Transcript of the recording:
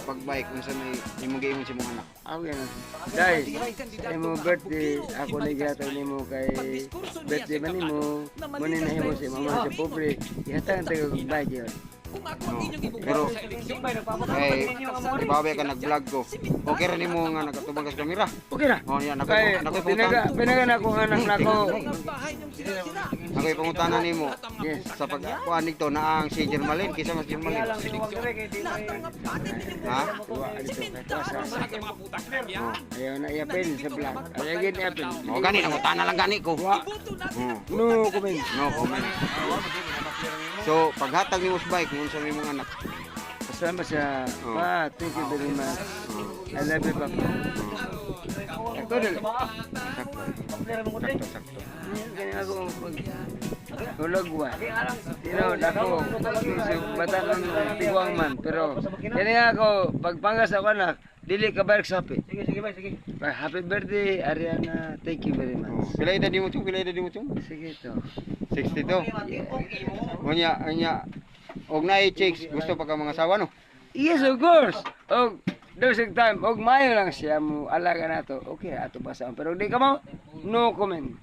Pagbike kung saan may imong giingon sa mga anak. Okay na. Guys, sa imo birthday, ako naghatag nimo kay birthday man nimo. Muna na himo si mama sa pobre. Ihatag ang tagag bike yun. No. Pero ibawi ka nag-vlog ko. Okay rin mo nga nakatubang ka sa kamera. Okay na. Oh, yan Kay pinaga na akong anak nako. Ako ipangutanan nimo. Yes. Sa pagkuan nito na ang si Jermalin kisa mas Jermalin. Ha? Tuwa dito kay Tuasa. Ayaw na i-appel sa vlog. Ayaw gid i-appel. Mo gani nangutana lang gani ko. No comment. No comment. So paghatag nimo sa bike ngun sa imong anak. Kasama siya. Pa, thank you very much. I love you, Papa. Ito dali. Sakto. Ganyan ako ulagwa. Tinawad ako. Bata ng tiguang man. Pero ganyan ako, pagpangas ako anak, dili ka balik sa happy. Sige. Happy birthday, Ariana. Thank you very much. Pila edad nimo chung? Pila edad nimo chung? Sige to. 62. Unya. Og naay chicks, gusto pa ka mga asawa no? Yes, of course. Og dosing time, og mayo lang siya mo alaga na to. Okay, ato pa sa. Pero di ka mo, no comment.